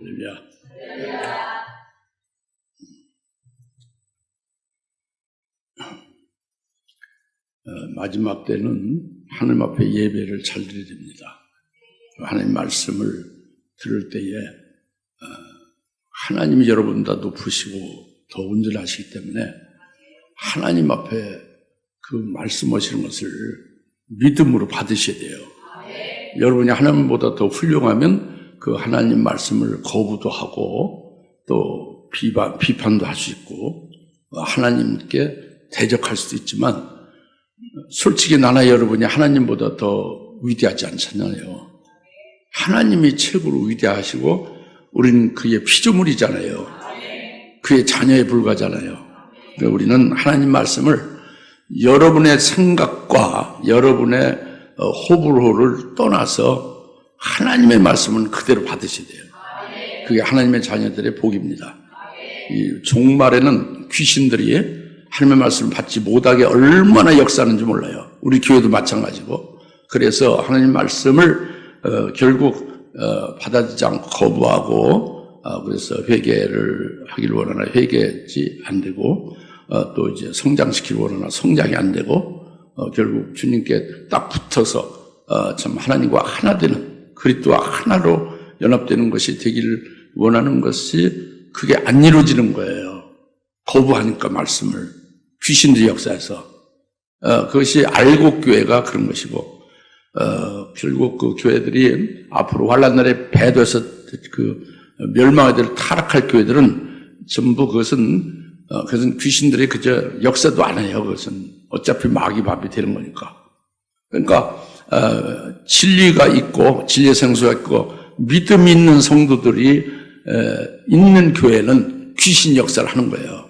할렐루야. 마지막 때는 하나님 앞에 예배를 잘 드려야 됩니다. 하나님 말씀을 들을 때에 하나님이 여러분보다 높으시고 더 온전하시기 때문에 하나님 앞에 그 말씀하시는 것을 믿음으로 받으셔야 돼요. 여러분이 하나님보다 더 훌륭하면 그 하나님 말씀을 거부도 하고 또 비판도 할 수 있고 하나님께 대적할 수도 있지만 솔직히 나나 여러분이 하나님보다 더 위대하지 않잖아요. 하나님이 최고로 위대하시고 우리는 그의 피조물이잖아요. 그의 자녀에 불과하잖아요. 그러니까 우리는 하나님 말씀을 여러분의 생각과 여러분의 호불호를 떠나서 하나님의 말씀은 그대로 받으셔야 돼요. 그게 하나님의 자녀들의 복입니다. 이 종말에는 귀신들이 하나님의 말씀을 받지 못하게 얼마나 역사하는지 몰라요. 우리 교회도 마찬가지고. 그래서 하나님 말씀을 결국 받아들이지 않고 거부하고 그래서 회개를 하기를 원하나 회개지 안 되고 또 이제 성장시키길 원하나 성장이 안 되고 결국 주님께 딱 붙어서 참 하나님과 하나 되는 그리스도와 하나로 연합되는 것이 되기를 원하는 것이 그게 안 이루어지는 거예요. 거부하니까 말씀을 귀신들이 역사해서 그것이 알곡 교회가 그런 것이고 결국 그 교회들이 앞으로 환란날에 배도해서 그 멸망하들 타락할 교회들은 전부 그것은 귀신들이 그저 역사도 안 해요. 그것은 어차피 마귀 밥이 되는 거니까. 그러니까 진리가 있고 진리의 생수가 있고 믿음 있는 성도들이 있는 교회는 귀신 역사를 하는 거예요.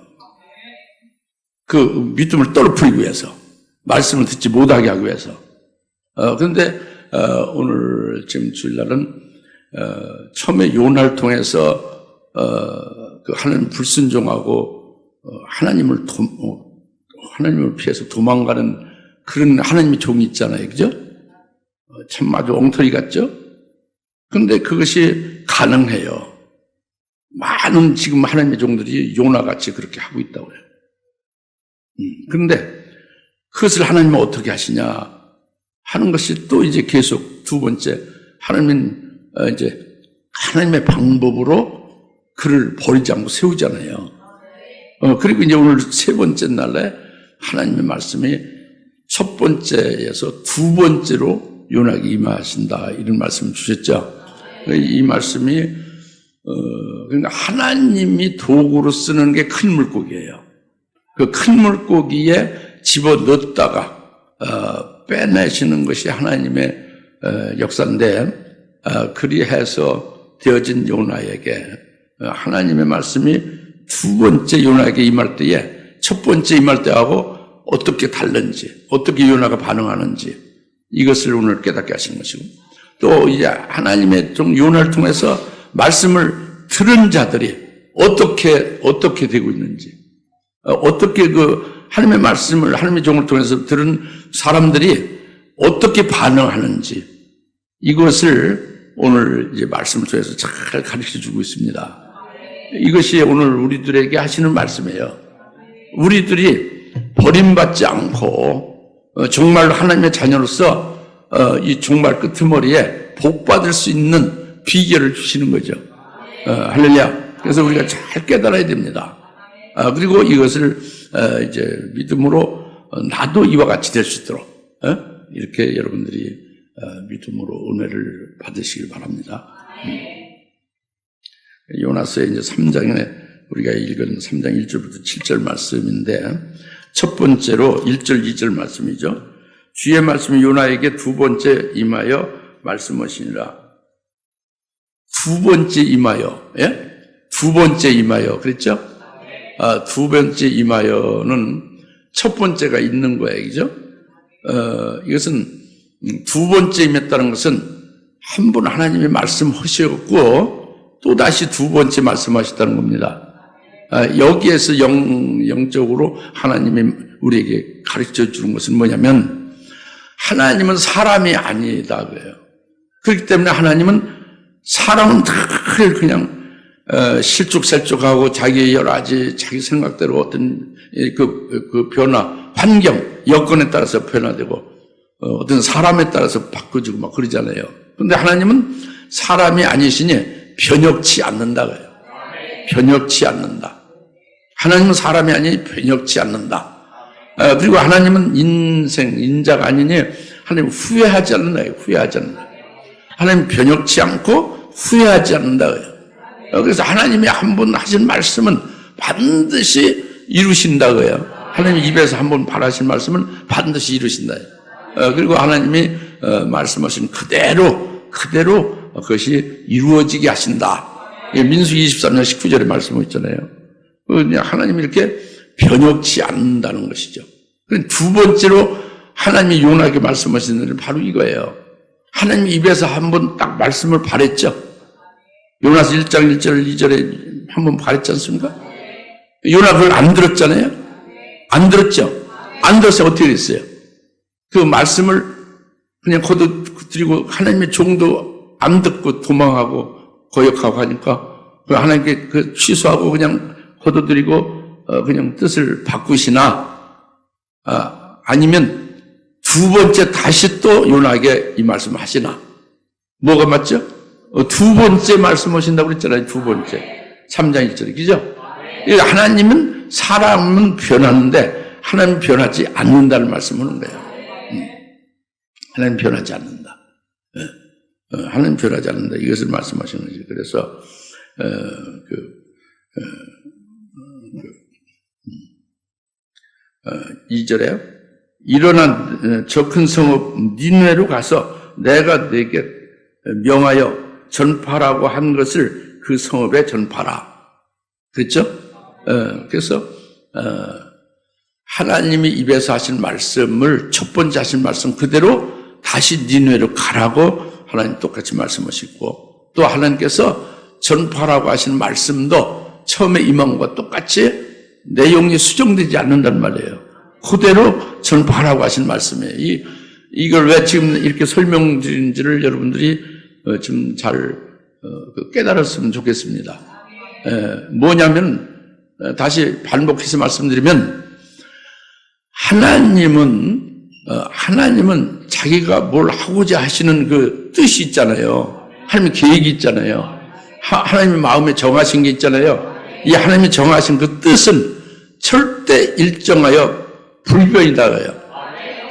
그 믿음을 떨어뜨리기 위해서 말씀을 듣지 못하게 하기 위해서. 그런데 오늘 지금 주일날은 처음에 요나를 통해서 그 하나님 불순종하고 하나님을 피해서 도망가는 그런 하나님의 종이 있잖아요, 그죠? 참 아주 엉터리 같죠? 그런데 그것이 가능해요. 많은 지금 하나님의 종들이 요나같이 그렇게 하고 있다고 해요. 그런데 그것을 하나님은 어떻게 하시냐 하는 것이 또 이제 계속 두 번째 하나님은 이제 하나님의 방법으로 그를 버리지 않고 세우잖아요. 그리고 이제 오늘 세 번째 날에 하나님의 말씀이 첫 번째에서 두 번째로 요나에게 임하신다 이런 말씀을 주셨죠. 이 말씀이 그러니까 하나님이 도구로 쓰는 게 큰 물고기예요. 그 큰 물고기에 집어넣었다가 빼내시는 것이 하나님의 역사인데 그리해서 되어진 요나에게 하나님의 말씀이 두 번째 요나에게 임할 때에 첫 번째 임할 때하고 어떻게 다른지 어떻게 요나가 반응하는지 이것을 오늘 깨닫게 하신 것이고 또 이제 하나님의 종 요나를 통해서 말씀을 들은 자들이 어떻게 되고 있는지 어떻게 그 하나님의 말씀을 하나님의 종을 통해서 들은 사람들이 어떻게 반응하는지 이것을 오늘 이제 말씀을 통해서 잘 가르쳐 주고 있습니다. 이것이 오늘 우리들에게 하시는 말씀이에요. 우리들이 버림받지 않고 정말로 하나님의 자녀로서 이 종말 끄트머리에 복받을 수 있는 비결을 주시는 거죠. 할렐루야. 그래서 우리가 잘 깨달아야 됩니다. 그리고 이것을 이제 믿음으로 나도 이와 같이 될 수 있도록 이렇게 여러분들이 믿음으로 은혜를 받으시길 바랍니다. 요나서의 이제 3장에 우리가 읽은 3장 1절부터 7절 말씀인데 첫 번째로 1절 2절 말씀이죠. 주의 말씀이 요나에게 두 번째 임하여 말씀하시니라. 두 번째 임하여, 예? 두 번째 임하여 그랬죠? 두 번째 임하여는 첫 번째가 있는 거예요, 그죠? 이것은 두 번째 임했다는 것은 한 번 하나님이 말씀하셨고 또 다시 두 번째 말씀하셨다는 겁니다. 여기에서 영적으로 하나님이 우리에게 가르쳐 주는 것은 뭐냐면 하나님은 사람이 아니다 그래요. 그렇기 때문에 하나님은 사람은 늘 그냥 실족살족하고 자기 여러 가지 자기 생각대로 어떤 그 변화, 환경, 여건에 따라서 변화되고 어떤 사람에 따라서 바꿔지고 막 그러잖아요. 그런데 하나님은 사람이 아니시니 변혁치 않는다고요. 변혁치 않는다. 하나님은 사람이 아니니 변혁치 않는다. 그리고 하나님은 인자가 아니니 하나님 후회하지 않는다. 후회하지 않는다. 하나님 변혁치 않고 후회하지 않는다고요. 그래서 하나님이 한 번 하신 말씀은 반드시 이루신다고요. 하나님 입에서 한 번 바라신 말씀은 반드시 이루신다. 그리고 하나님이 말씀하신 그대로 그것이 이루어지게 하신다. 민수기 23장 19절에 말씀을 있잖아요. 하나님이 이렇게 변혁치 않는다는 것이죠. 두 번째로 하나님이 요나에게 말씀하신 일은 바로 이거예요. 하나님 입에서 한 번 딱 말씀을 발했죠. 요나서 1장 1절 2절에 한 번 발했지 않습니까? 요나 그걸 안 들었잖아요. 안 들었죠. 안 들었어요. 어떻게 됐어요? 그 말씀을 그냥 거둬들이고 하나님의 종도 안 듣고 도망하고 거역하고 하니까 하나님께 그 취소하고 그냥 거둬들이고 그냥 뜻을 바꾸시나 아니면 두 번째 다시 또 요나에게 이 말씀을 하시나. 뭐가 맞죠? 두 번째 말씀하신다고 그랬잖아요. 두 번째. 3장 1절에. 그죠? 하나님은 사람은 변하는데 하나님은 변하지 않는다는 말씀을 하는 거예요. 하나님은 변하지 않는다. 하나님은 변하지 않는다. 이것을 말씀하시는 거죠. 그래서 2절에요. 일어난 저 큰 성읍 니느웨로 가서 내가 네게 명하여 전파라고 한 것을 그 성읍에 전파라. 그렇죠? 그래서 하나님이 입에서 하신 말씀을 첫 번째 하신 말씀 그대로 다시 니느웨로 가라고 하나님 똑같이 말씀하시고 또 하나님께서 전파라고 하신 말씀도 처음에 임한 것과 똑같이 내용이 수정되지 않는단 말이에요. 그대로 전파라고 하신 말씀이에요. 이걸 왜 지금 이렇게 설명드린지를 여러분들이 좀 잘 깨달았으면 좋겠습니다. 뭐냐면 다시 반복해서 말씀드리면 하나님은 자기가 뭘 하고자 하시는 그 뜻이 있잖아요. 하나님의 계획이 있잖아요. 하나님의 마음에 정하신 게 있잖아요. 이 하나님이 정하신 그 뜻은 절대 일정하여 불변이다고요.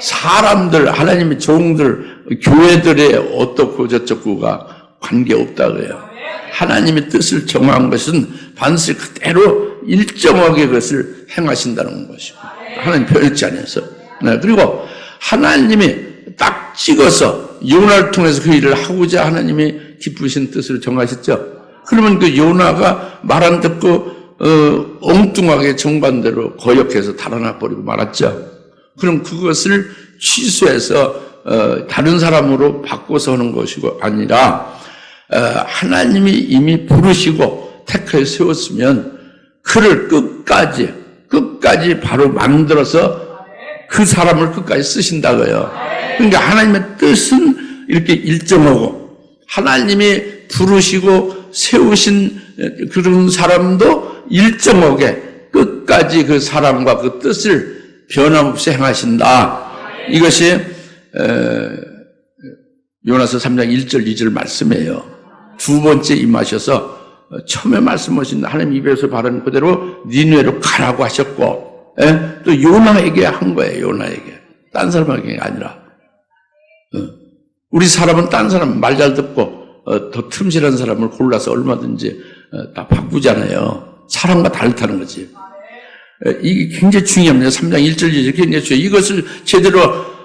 사람들, 하나님의 종들, 교회들의 어떻고 저쩌고가 관계없다고요. 하나님의 뜻을 정한 것은 반드시 그대로 일정하게 그것을 행하신다는 것이고 하나님 변치 않아서. 그리고 하나님이 딱 찍어서 요나를 통해서 그 일을 하고자 하나님이 기쁘신 뜻을 정하셨죠. 그러면 그 요나가 말 안 듣고 엉뚱하게 정반대로 거역해서 달아나 버리고 말았죠. 그럼 그것을 취소해서 다른 사람으로 바꿔서 하는 것이고 아니라 하나님이 이미 부르시고 택해 세웠으면 그를 끝까지 바로 만들어서 그 사람을 끝까지 쓰신다고요. 그러니까 하나님의 뜻은 이렇게 일정하고 하나님이 부르시고 세우신 그런 사람도 일정하게 끝까지 그 사람과 그 뜻을 변함없이 행하신다. 이것이 요나서 3장 1절 2절 말씀이에요. 두 번째 임하셔서 처음에 말씀하신 하나님 입에서 바른 그대로 니느웨로 가라고 하셨고 또 요나에게 한 거예요. 요나에게. 딴 사람에게 아니라. 우리 사람은 딴 사람 말 잘 듣고 더 틈실한 사람을 골라서 얼마든지 다 바꾸잖아요. 사람과 다르다는 거지. 이게 굉장히 중요합니다. 3장 1절 2절 굉장히 중요해요. 이것을 제대로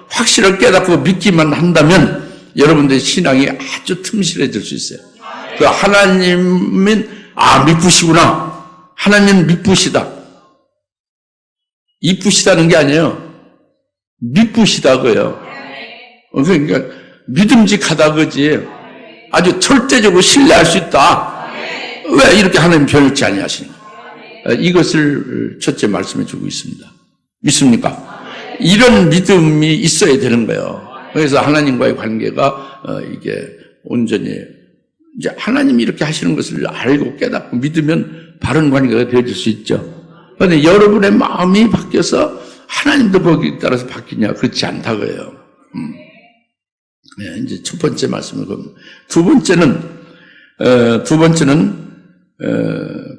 확실하게 깨닫고 믿기만 한다면 여러분들의 신앙이 아주 틈실해질 수 있어요. 그 하나님은 믿으시구나. 하나님은 믿으시다. 이쁘시다는 게 아니에요. 믿으시다고요. 그러니까 믿음직하다 그지. 아주 절대적으로 신뢰할 수 있다. 왜 이렇게 하나님 변치 아니하시는가? 이것을 첫째 말씀해 주고 있습니다. 믿습니까? 이런 믿음이 있어야 되는 거예요. 그래서 하나님과의 관계가 이게 온전히 이제 하나님이 이렇게 하시는 것을 알고 깨닫고 믿으면 바른 관계가 되어질 수 있죠. 그런데 여러분의 마음이 바뀌어서 하나님도 거기에 따라서 바뀌냐? 그렇지 않다고요. 네, 이제 첫 번째 말씀을 겁니다. 두 번째는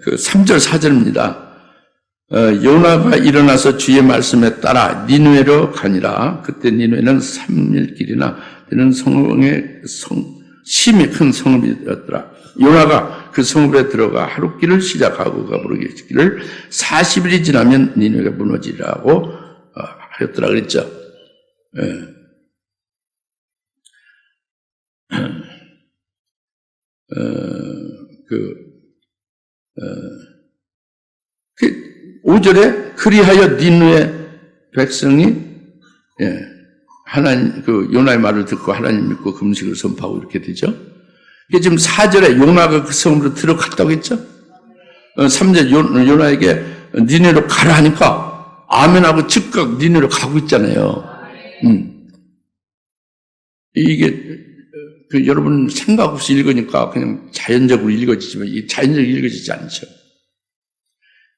그 3절 4절입니다. 요나가 일어나서 주의 말씀에 따라 니느웨로 가니라. 그때 니느웨는 3일 길이나 되는 심히 큰 성읍이었더라. 요나가 그 성읍에 들어가 하룻길을 시작하고 가부르기를 40일이 지나면 니느웨가 무너지라고 하였더라 그랬죠. 그 5절에 그리하여 니느웨 백성이 하나님 그 요나의 말을 듣고 하나님 믿고 금식을 선포하고 이렇게 되죠. 이게 지금 4절에 요나가 그 성으로 들어갔다고 했죠. 3절 요나에게 니느웨로 가라 하니까 아멘하고 즉각 니느웨로 가고 있잖아요. 이게 여러분 생각 없이 읽으니까 그냥 자연적으로 읽어지지만 이 자연적으로 읽어지지 않죠.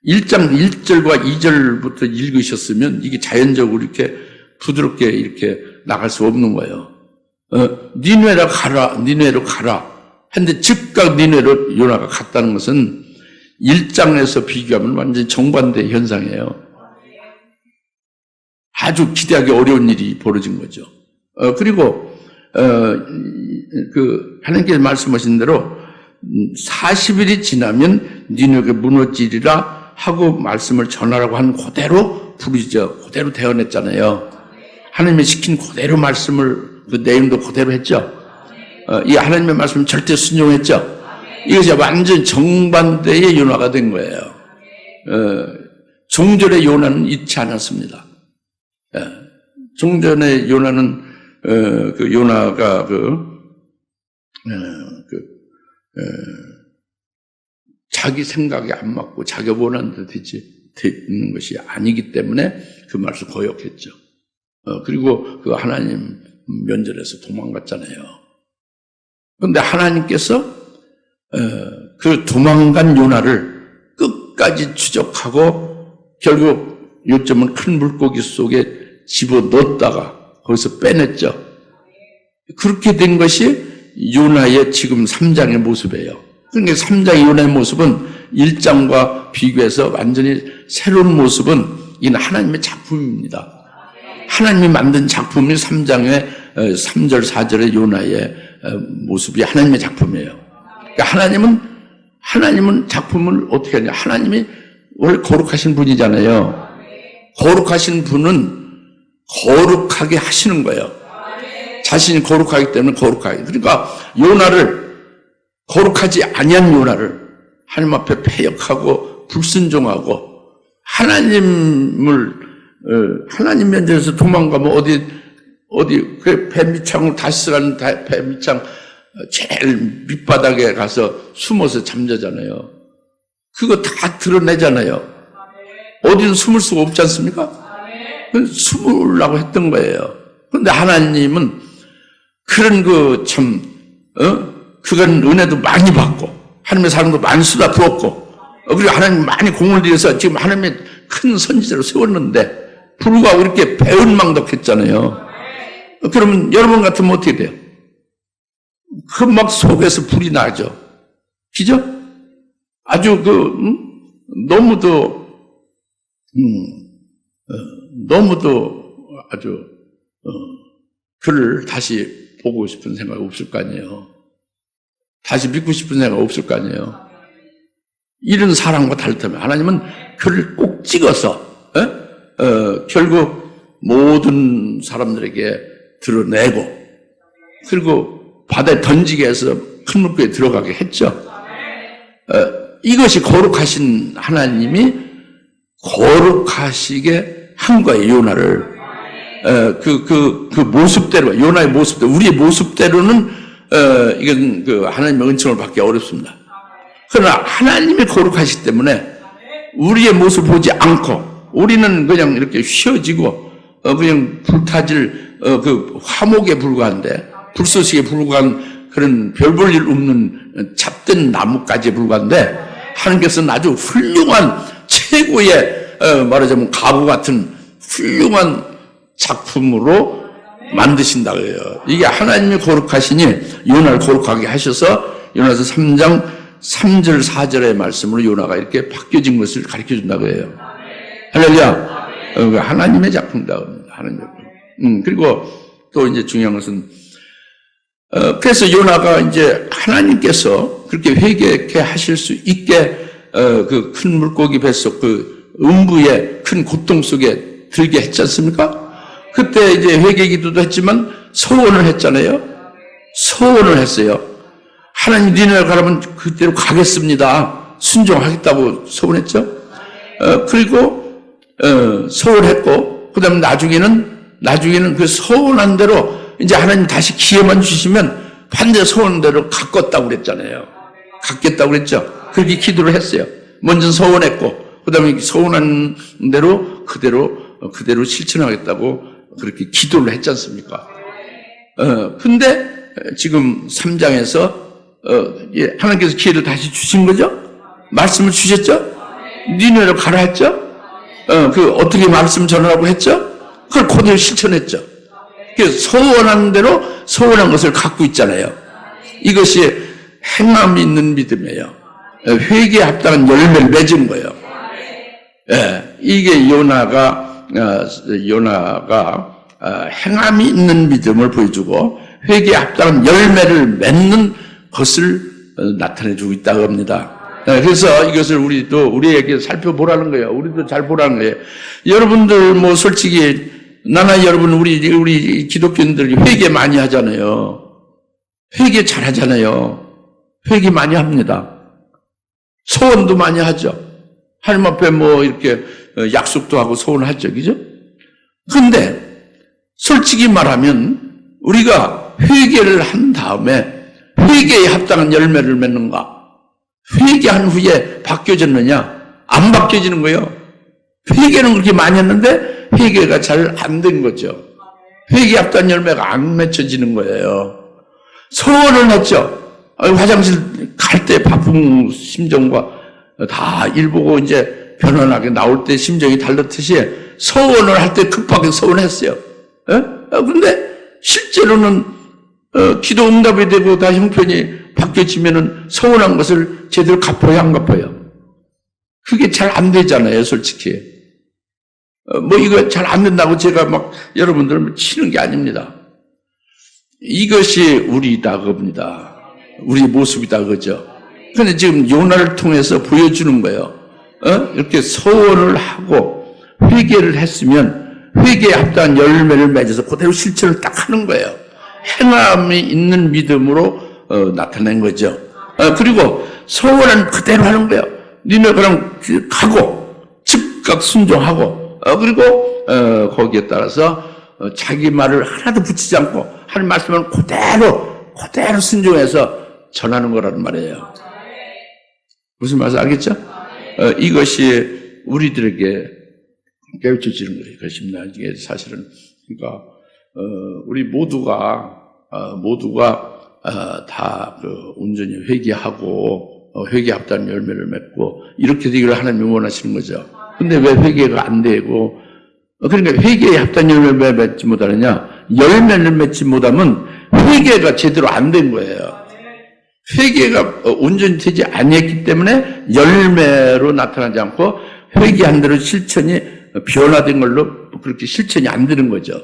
1장 1절과 2절부터 읽으셨으면 이게 자연적으로 이렇게 부드럽게 이렇게 나갈 수 없는 거예요. 니느웨로 가라. 했는데 즉각 니느웨로 요나가 갔다는 것은 1장에서 비교하면 완전히 정반대 현상이에요. 아주 기대하기 어려운 일이 벌어진 거죠. 그리고 하나님께서 말씀하신 대로 40일이 지나면 니느웨가 무너지리라 하고 말씀을 전하라고 한 그대로 부르죠. 그대로 대언했잖아요. 하나님이 시킨 그대로 말씀을 그 내용도 그대로 했죠. 이 하나님의 말씀 절대 순종했죠. 이것이 완전 정반대의 요나가 된 거예요. 종전의 요나는 잊지 않았습니다. 종전의 요나는 그 요나가 자기 생각에 안 맞고 자기가 원하는 대로 되는 것이 아니기 때문에 그 말을 거역했죠. 그리고 그 하나님 면전에서 도망갔잖아요. 그런데 하나님께서 그 도망간 요나를 끝까지 추적하고 결국 요점은 큰 물고기 속에 집어넣었다가 거기서 빼냈죠. 그렇게 된 것이 요나의 지금 3장의 모습이에요. 그러니까 3장의 요나의 모습은 1장과 비교해서 완전히 새로운 모습은 이는 하나님의 작품입니다. 하나님이 만든 작품이 3장의 3절 4절의 요나의 모습이 하나님의 작품이에요. 그러니까 하나님은 작품을 어떻게 하냐? 하나님이 원래 거룩하신 분이잖아요. 거룩하신 분은 거룩하게 하시는 거예요. 자신이 거룩하기 때문에 거룩하게. 그러니까 요나를 거룩하지 아니한 요나를 하나님 앞에 패역하고 불순종하고 하나님 면전에서 도망가면 어디 그 뱀밑창을 다시 쓰라는 뱀밑창 제일 밑바닥에 가서 숨어서 잠자잖아요. 그거 다 드러내잖아요. 어디는 숨을 수가 없지 않습니까? 숨으려고 했던 거예요. 그런데 하나님은 그런 그간 은혜도 많이 받고 하나님의 사랑도 많이 쏟아부었고 그리고 하나님 많이 공을 들여서 지금 하나님의 큰 선지자로 세웠는데 불구하고 이렇게 배은망덕했잖아요. 그러면 여러분 같으면 어떻게 돼요? 그 막 속에서 불이 나죠. 그죠? 아주 너무도 아주 그를 다시 보고 싶은 생각이 없을 거 아니에요. 다시 믿고 싶은 생각이 없을 거 아니에요. 이런 사랑과 다르다면 하나님은 그를 꼭 찍어서 결국 모든 사람들에게 드러내고 그리고 바다에 던지게 해서 큰 물고기에 들어가게 했죠. 이것이 거룩하신 하나님이 거룩하시게 한 거예요. 요나를 그 모습대로 요나의 모습대로 우리의 모습대로는 이건 하나님의 은총을 받기 어렵습니다. 그러나 하나님이 거룩하시기 때문에 우리의 모습 보지 않고 우리는 그냥 이렇게 휘어지고 그냥 불타질 그 화목에 불과한데 불쏘시에 불과한 그런 별 볼 일 없는 잡된 나무까지에 불과한데 하나님께서는 아주 훌륭한 최고의 말하자면 가구 같은 훌륭한 작품으로 만드신다고 해요. 이게 하나님이 거룩하시니 요나를 거룩하게 하셔서 요나서 3장 3절 4절의 말씀으로 요나가 이렇게 바뀌어진 것을 가르쳐 준다고 해요. 할렐루야. 하나님의 작품이다. 하나님의 작품. 그리고 또 이제 중요한 것은 그래서 요나가 이제 하나님께서 그렇게 회개케 하실 수 있게 그 큰 물고기 뱃속 그 음부의 큰 고통 속에 들게 했지 않습니까? 그때 이제 회개 기도도 했지만 소원을 했잖아요. 소원을 했어요. 하나님 니네가 가라면 그대로 가겠습니다. 순종하겠다고 소원했죠. 그리고 소원했고 그다음에 나중에는 그 소원한 대로 이제 하나님 다시 기회만 주시면 반대 소원대로 갖겠다고 그랬잖아요. 갖겠다고 그랬죠. 그렇게 기도를 했어요. 먼저 소원했고 그다음에 소원한 대로 그대로 실천하겠다고 그렇게 기도를 했지 않습니까? 근데 지금 3장에서 하나님께서 기회를 다시 주신 거죠? 말씀을 주셨죠? 니네를 가라 했죠? 어떻게 말씀 전하라고 했죠? 그걸 그대로 실천했죠. 그래서 소원한 대로 소원한 것을 갖고 있잖아요. 이것이 행함이 있는 믿음이에요. 회개에 합당한 열매를 맺은 거예요. 이게 요나가 행함이 있는 믿음을 보여주고 회개에 합당한 열매를 맺는 것을 나타내주고 있다고 합니다. 그래서 이것을 우리에게 살펴보라는 거예요. 우리도 잘 보라는 거예요. 여러분들 뭐 솔직히 나나 여러분 우리 기독교인들이 회개 많이 하잖아요. 회개 잘 하잖아요. 회개 많이 합니다. 소원도 많이 하죠. 하나님 앞에 뭐 이렇게 약속도 하고 소원하죠. 그죠? 근데 솔직히 말하면 우리가 회개를 한 다음에 회개에 합당한 열매를 맺는가? 회개한 후에 바뀌어졌느냐? 안 바뀌어지는 거예요. 회개는 그렇게 많이 했는데 회개가 잘 안 된 거죠. 회개에 합당한 열매가 안 맺혀지는 거예요. 소원을 했죠. 화장실 갈 때 바쁜 심정과 다 일보고 이제 편안하게 나올 때 심정이 달랐듯이 소원을 할 때 급하게 소원했어요. 근데 실제로는 기도 응답이 되고 다 형편이 바뀌어지면은 소원한 것을 제대로 갚아야 안 갚아요. 그게 잘 안 되잖아요, 솔직히. 뭐 이거 잘 안 된다고 제가 막 여러분들 치는 게 아닙니다. 이것이 우리다 겁니다. 우리 모습이다 그죠. 근데 지금 요나를 통해서 보여주는 거예요. 이렇게 소원을 하고 회개를 했으면 회개에 합당한 열매를 맺어서 그대로 실천을 딱 하는 거예요. 행함이 있는 믿음으로 나타낸 거죠. 그리고 소원은 그대로 하는 거예요. 니네 그럼 가고 즉각 순종하고 그리고 거기에 따라서 자기 말을 하나도 붙이지 않고 하는 말씀을 그대로 순종해서 전하는 거라는 말이에요. 무슨 말인지 알겠죠? 이것이 우리들에게 깨우쳐지는 거예요. 것입니다. 이게 사실은 그러니까 우리 모두가 다 온전히 회개하고 회개 합당한 열매를 맺고 이렇게 되기를 하나님이 원하시는 거죠. 근데 왜 회개가 안 되고 그러니까 회개에 합당한 열매를 맺지 못하느냐? 열매를 맺지 못하면 회개가 제대로 안 된 거예요. 회개가 온전히 되지 아니했기 때문에 열매로 나타나지 않고 회개한 대로 실천이 변화된 걸로 그렇게 실천이 안 되는 거죠.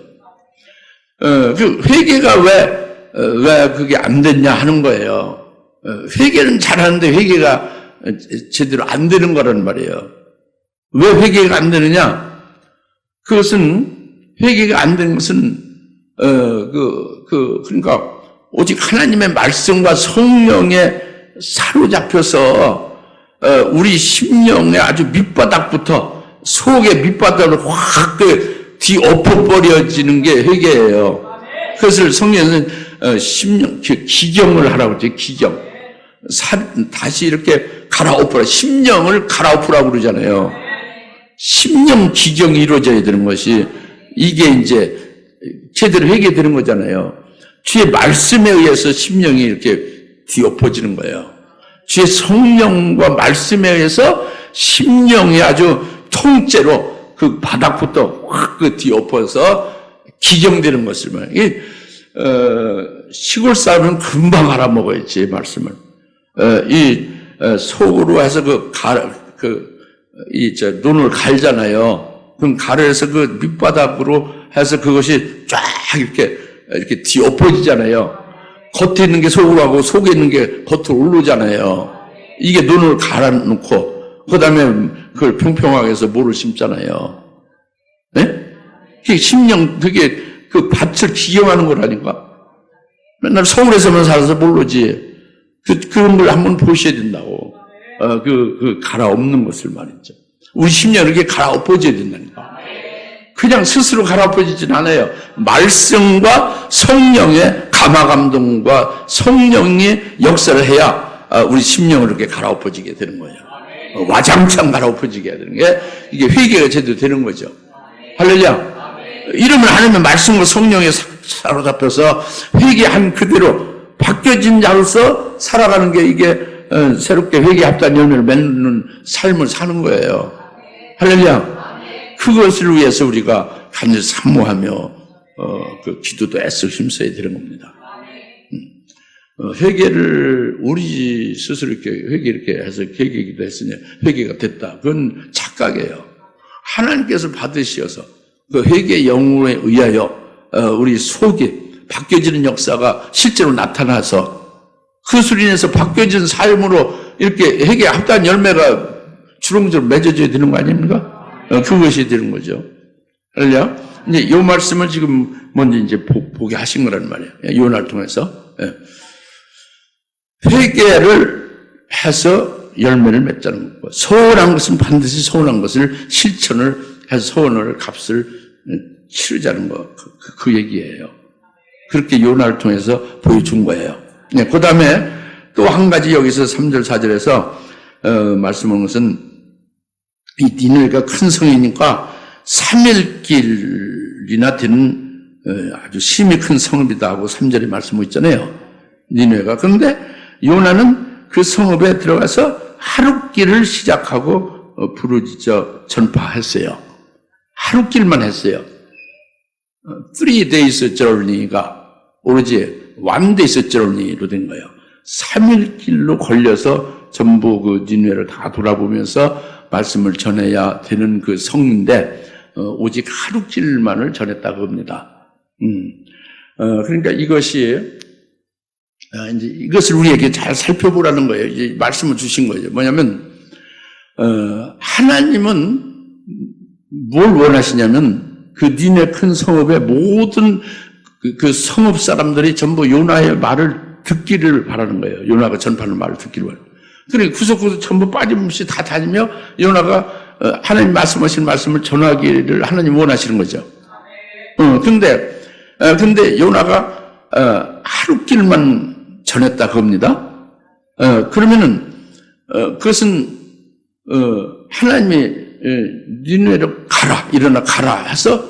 그 회개가 왜 그게 안 됐냐 하는 거예요. 회개는 잘하는데 회개가 제대로 안 되는 거란 말이에요. 왜 회개가 안 되느냐? 그것은 회개가 안 되는 것은 그러니까 오직 하나님의 말씀과 성령에 사로잡혀서 우리 심령의 아주 밑바닥부터 속의 밑바닥으로 확 뒤엎어버려지는 게 회개예요. 그것을 성령은 심령 기경을 하라고 그러죠. 기경. 다시 이렇게 갈아엎으라. 심령을 갈아엎으라고 그러잖아요. 심령 기경이 이루어져야 되는 것이 이게 이제 제대로 회개되는 거잖아요. 주의 말씀에 의해서 심령이 이렇게 뒤엎어지는 거예요. 주의 성령과 말씀에 의해서 심령이 아주 통째로 그 바닥부터 확 그 뒤엎어서 기경되는 것을 말이에요. 시골 사람은 금방 알아먹어야지 말씀을. 속으로 해서 눈을 갈잖아요. 그럼 가려서 그 밑바닥으로 해서 그것이 쫙 이렇게 뒤엎어지잖아요. 겉에 있는 게 속으로 하고 속에 있는 게 겉으로 오르잖아요. 이게 눈을 갈아놓고 그 다음에 그걸 평평하게 해서 모를 심잖아요. 네? 그게 심령, 그게 그 밭을 기경하는 거라니까. 맨날 서울에서만 살아서 모르지. 그런 걸 한번 보셔야 된다고. 갈아엎는 것을 말이죠. 우리 심령을 이렇게 갈아엎어져야 된다니까. 그냥 스스로 갈아엎어지진 않아요. 말씀과 성령의 감화감동과 성령의 역사를 해야 우리 심령을 이렇게 갈아엎어지게 되는 거예요. 와장창 갈아엎어지게 해야 되는 게 이게 회개가 제대로 되는 거죠. 할렐루야. 이러면 하나님의 말씀과 성령에 사로잡혀서 회개한 그대로 바뀌어진 자로서 살아가는 게 이게 새롭게 회개 합단 열매를 맺는 삶을 사는 거예요. 할렐루야. 그것을 위해서 우리가 간절히 사모하며 그 기도도 애써 힘써야 되는 겁니다. 회개를 우리 스스로 이렇게 해서 회개기도 했으니 회개가 됐다. 그건 착각이에요. 하나님께서 받으시어서 그 회개 영혼에 의하여 우리 속이 바뀌어지는 역사가 실제로 나타나서 그것으로 인해서 바뀌어진 삶으로 이렇게 회개 합단 열매가 주렁주렁 맺어져야 되는 거 아닙니까? 그것이 되는 거죠. 할렐루야. 이제 이 말씀을 지금 먼저 이제 보게 하신 거란 말이에요. 요나를 통해서. 회개를 해서 열매를 맺자는 거고, 서운한 것은 반드시 서운한 것을 실천을 해서 서운을 값을 치르자는 거, 그 얘기예요. 그렇게 요나를 통해서 보여준 거예요. 그 다음에 또 한 가지 여기서 3절, 4절에서 말씀하는 것은 이 니느웨가 큰 성이니까 3일길이나 되는 아주 심히 큰 성읍이다 하고 3절에 말씀하고 있잖아요. 니느웨가. 그런데 요나는 그 성읍에 들어가서 하룻길을 시작하고 부르짖어 전파했어요. 하룻길만 했어요. 3 days journey가 오로지 1 days journey로 된 거예요. 3일 길로 걸려서 전부 그 니느웨를 다 돌아보면서 말씀을 전해야 되는 그 성인데 오직 하룻길만을 전했다고 합니다. 그러니까 이것이 이제 이것을 우리에게 잘 살펴보라는 거예요. 이제 말씀을 주신 거예요. 뭐냐면 하나님은 뭘 원하시냐면 그 니느웨 큰 성읍의 모든 그 성읍 사람들이 전부 요나의 말을 듣기를 바라는 거예요. 요나가 전파하는 말을 듣기를 바라는 거예요. 그러니까 구석구석 전부 빠짐없이 다 다니며 요나가 하나님 말씀하시는 말씀을 전하기를 하나님 원하시는 거죠. 근데 요나가 하룻길만 전했다 그겁니다. 그러면은 그것은 하나님이 니느웨로 가라, 일어나 가라 해서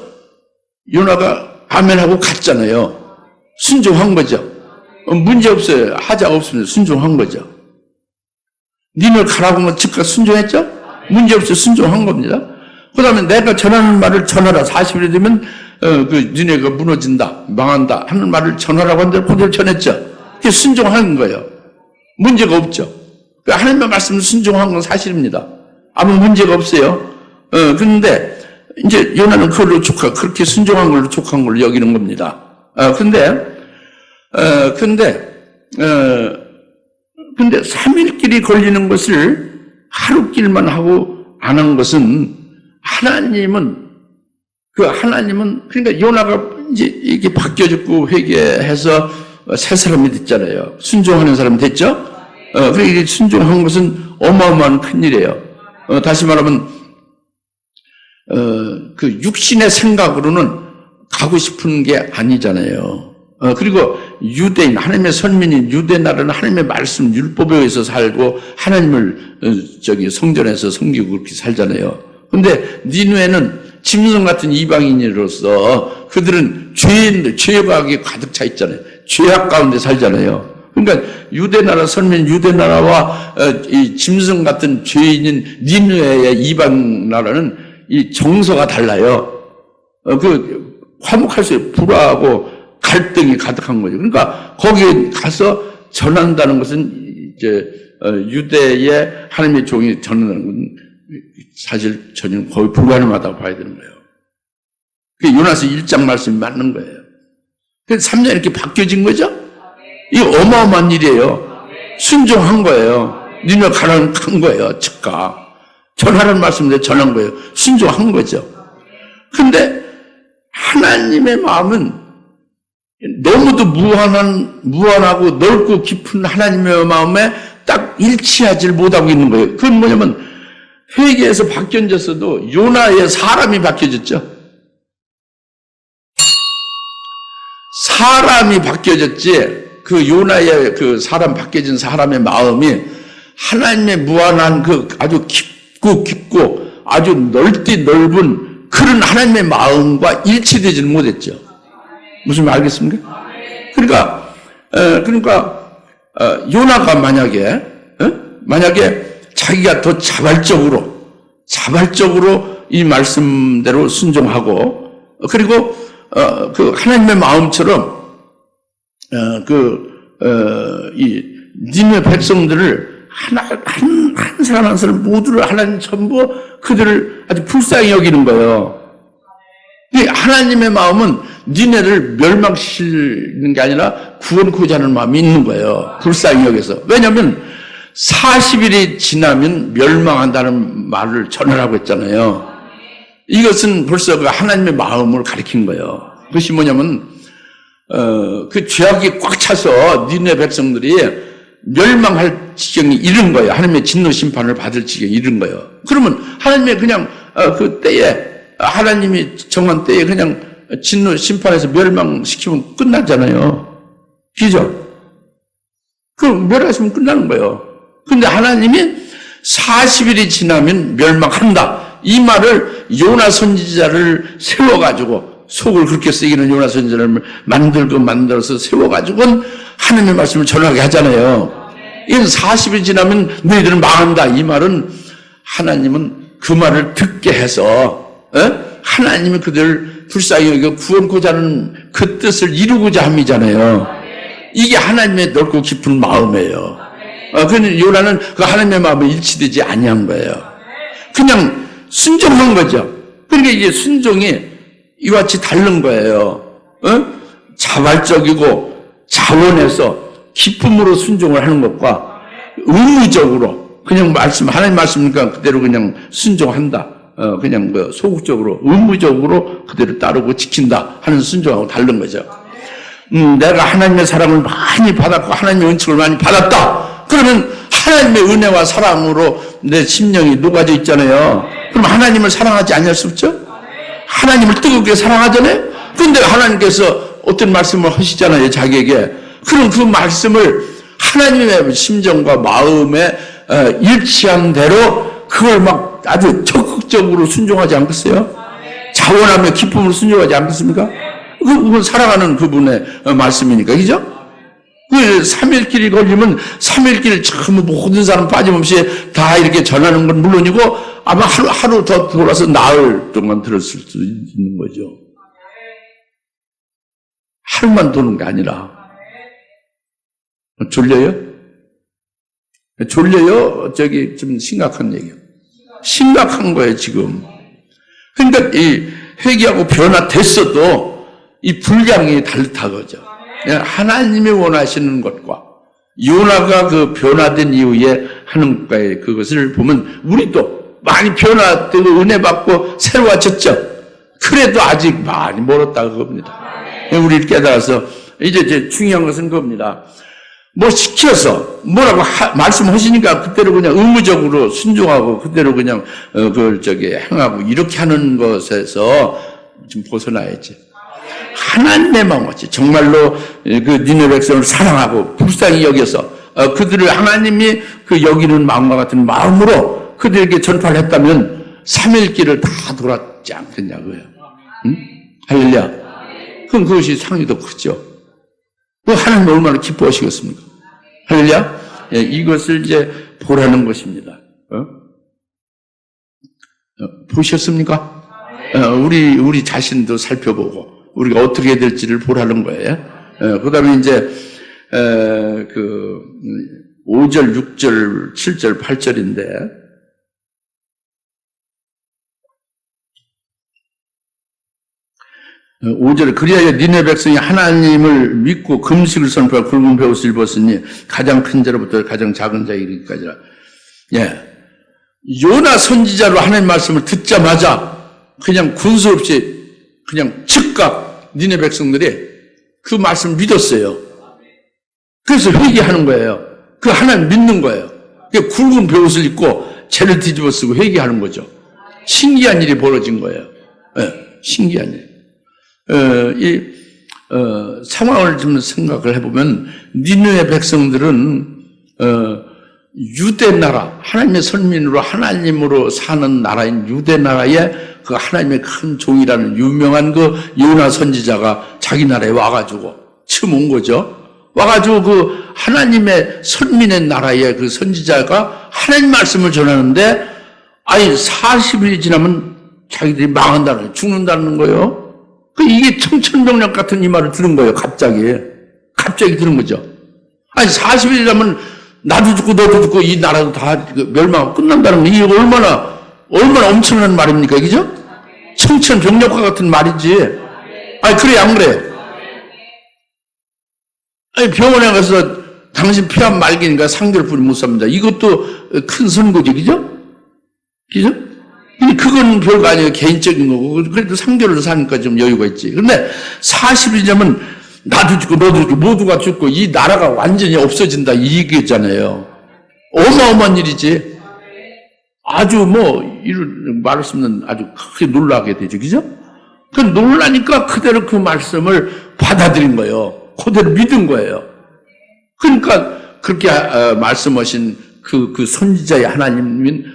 요나가 아멘하고 갔잖아요. 순종한 거죠. 문제 없어요. 하자가 없습니다. 순종한 거죠. 니느웨 가라고 하면 즉각 순종했죠? 문제 없이 순종한 겁니다. 그 다음에 내가 전하는 말을 전하라. 40일이 되면 그 니느웨가 무너진다, 망한다 하는 말을 전하라고 한 대로 그대로 전했죠. 그게 순종하는 거예요. 문제가 없죠. 하나님의 말씀을 순종한 건 사실입니다. 아무 문제가 없어요. 그런데 이제 요나는 그걸로 그렇게 순종한 걸로 족한 걸로 여기는 겁니다. 근데 3일 길이 걸리는 것을 하룻길만 하고 안 한 것은 하나님은 그러니까 요나가 이제 이게 바뀌어졌고 회개해서 새 사람이 됐잖아요. 순종하는 사람이 됐죠? 그러니까 순종한 것은 어마어마한 큰일이에요. 다시 말하면 그 육신의 생각으로는 가고 싶은 게 아니잖아요. 그리고 유대인, 하나님의 선민인 유대 나라는 하나님의 말씀, 율법에 의해서 살고 하나님을 성전에서 섬기고 그렇게 살잖아요. 근데 니느웨는 짐승 같은 이방인으로서 그들은 죄악이 가득 차 있잖아요. 죄악 가운데 살잖아요. 그러니까 유대 나라 선민 유대 나라와 이 짐승 같은 죄인인 니느웨의 이방 나라는 이 정서가 달라요. 그 화목할 수 없어요. 불화하고 갈등이 가득한 거죠. 그러니까 거기에 가서 전한다는 것은 이제 유대의 하나님의 종이 전하는 건 사실 전혀 거의 불가능하다고 봐야 되는 거예요. 그 요나서 1장 말씀이 맞는 거예요. 그래서 3년 이렇게 바뀌어진 거죠? 이거 어마어마한 일이에요. 순종한 거예요. 니네 가라는 간 거예요. 즉각. 전하라는 말씀을 전한 거예요. 순종한 거죠. 근데 하나님의 마음은 너무도 무한하고 넓고 깊은 하나님의 마음에 딱 일치하지 못하고 있는 거예요. 그건 뭐냐면 회개에서 바뀌어졌어도 요나의 사람이 바뀌어졌죠. 사람이 바뀌어졌지 그 요나의 그 바뀌어진 사람의 마음이 하나님의 무한한 그 아주 깊고 아주 넓은 그런 하나님의 마음과 일치되지는 못했죠. 무슨 말 알겠습니까? 그러니까 요나가 만약에 자기가 더 자발적으로 이 말씀대로 순종하고 그리고 그 하나님의 마음처럼 이 니네 백성들을 한 사람 한 사람 모두를 하나님 전부 그들을 아주 불쌍히 여기는 거예요. 하나님의 마음은 니네를 멸망시키는 게 아니라 구원코자 하는 마음이 있는 거예요. 불쌍히 여겨서. 왜냐하면 40일이 지나면 멸망한다는 말을 전하라고 했잖아요. 이것은 벌써 그 하나님의 마음을 가리킨 거예요. 그것이 뭐냐면 그 죄악이 꽉 차서 니네 백성들이 멸망할 지경이 이른 거예요. 하나님의 진노 심판을 받을 지경이 이른 거예요. 그러면 하나님의 그냥 그 때에 하나님이 정한 때에 그냥 진노 심판해서 멸망시키면 끝나잖아요. 그죠? 그럼 멸하시면 끝나는 거예요. 근데 하나님이 40일이 지나면 멸망한다. 이 말을 요나 선지자를 세워가지고 속을 그렇게 쓰기는 요나 선지자를 만들어서 세워가지고는 하나님의 말씀을 전하게 하잖아요. 이건 40일 지나면 너희들은 망한다. 이 말은 하나님은 그 말을 듣게 해서 하나님이 그들을 불쌍히 여겨 구원코자 하는 그 뜻을 이루고자 함이잖아요. 이게 하나님의 넓고 깊은 마음이에요. 그런데 요나는 그 하나님의 마음에 일치되지 아니한 거예요. 그냥 순종한 거죠. 그러니까 이게 순종이 이와 같이 다른 거예요. 자발적이고 자원해서 기쁨으로 순종을 하는 것과 의무적으로 그냥 하나님 말씀이니까 그대로 그냥 순종한다. 그냥 소극적으로 의무적으로 그대로 따르고 지킨다 하는 순종하고 다른 거죠. 내가 하나님의 사랑을 많이 받았고 하나님의 은총을 많이 받았다. 그러면 하나님의 은혜와 사랑으로 내 심령이 녹아져 있잖아요. 그럼 하나님을 사랑하지 않을 수 없죠? 하나님을 뜨겁게 사랑하잖아요? 그런데 하나님께서 어떤 말씀을 하시잖아요, 자기에게. 그럼 그 말씀을 하나님의 심정과 마음에 일치한 대로 그걸 막 아주 적극적으로 순종하지 않겠어요? 자원하며 기쁨으로 순종하지 않겠습니까? 그건 사랑하는 그분의 말씀이니까, 그죠? 그 3일길이 걸리면 3일길 전부 모든 사람 빠짐없이 다 이렇게 전하는 건 물론이고 아마 하루 더 돌아서 나흘 동안 들었을 수 있는 거죠. 하루만 도는 게 아니라. 졸려요? 졸려요? 좀 심각한 얘기예요. 심각한 거예요, 지금. 그러니까 이 회개하고 변화됐어도 이 분량이 다르다 그죠. 하나님이 원하시는 것과 요나가 그 변화된 이후에 하는 것과의 그것을 보면 우리도 많이 변화되고 은혜 받고 새로워졌죠. 그래도 아직 많이 멀었다 그겁니다. 우리를 깨달아서 이제 중요한 것은 그겁니다. 뭐 시켜서 뭐라고 말씀하시니까 그대로 그냥 의무적으로 순종하고 그대로 그냥 그걸 행하고 이렇게 하는 것에서 좀 벗어나야지. 하나님의 마음같이 정말로 그 니네 백성을 사랑하고 불쌍히 여겨서 그들을 하나님이 그 여기는 마음과 같은 마음으로 그들에게 전파를 했다면 3일 길을 다 돌았지 않겠냐고요. 응? 할렐루야. 그럼 그것이 상이 더 크죠. 하나님 얼마나 기뻐하시겠습니까? 할렐루야? 예, 이것을 이제 보라는 것입니다. 보셨습니까? 우리 자신도 살펴보고 우리가 어떻게 해야 될지를 보라는 거예요. 그 다음에 이제 5절, 6절, 7절, 8절인데 5절에 그리하여 니네 백성이 하나님을 믿고 금식을 선포하고 굵은 베옷을 입었으니 가장 큰 자로부터 가장 작은 자에 이르기까지라. 예. 요나 선지자로 하나님 말씀을 듣자마자 그냥 군수 없이 그냥 즉각 니네 백성들이 그 말씀을 믿었어요. 그래서 회개하는 거예요. 그 하나님 믿는 거예요. 굵은 베옷을 입고 죄를 뒤집어 쓰고 회개하는 거죠. 신기한 일이 벌어진 거예요. 예, 신기한 일. 상황을 좀 생각을 해보면 니느웨 백성들은 유대 나라, 하나님의 선민으로 하나님으로 사는 나라인 유대 나라에 그 하나님의 큰 종이라는 유명한 그 요나 선지자가 자기 나라에 와가지고 처음 온 거죠. 와가지고 그 하나님의 선민의 나라에 그 선지자가 하나님 말씀을 전하는데, 아니 40일이 지나면 자기들이 망한다는 거예요. 죽는다는 거예요. 이게 청천벽력 같은 이 말을 들은 거예요. 갑자기 들은 거죠. 아니 40일이라면 나도 죽고 너도 죽고 이 나라도 다 멸망하고 끝난다는 게 이게 얼마나 엄청난 말입니까? 그죠? 청천벽력과 같은 말이지. 아니 그래 안 그래요? 아니 병원에 가서 당신 폐암 말기니까 상대를 뿌리 못 삽니다. 이것도 큰 선고지. 그죠? 그건 별거 아니에요. 개인적인 거고. 그래도 3개월을 사니까 좀 여유가 있지. 그런데 40일이면 나도 죽고 너도 죽고 모두가 죽고 이 나라가 완전히 없어진다 이 얘기잖아요. 어마어마한 일이지. 아주 이런 말할 수 없는 아주 크게 놀라게 되죠. 그죠? 그 놀라니까 그대로 그 말씀을 받아들인 거예요. 그대로 믿은 거예요. 그러니까 그렇게 말씀하신 그 선지자의 하나님인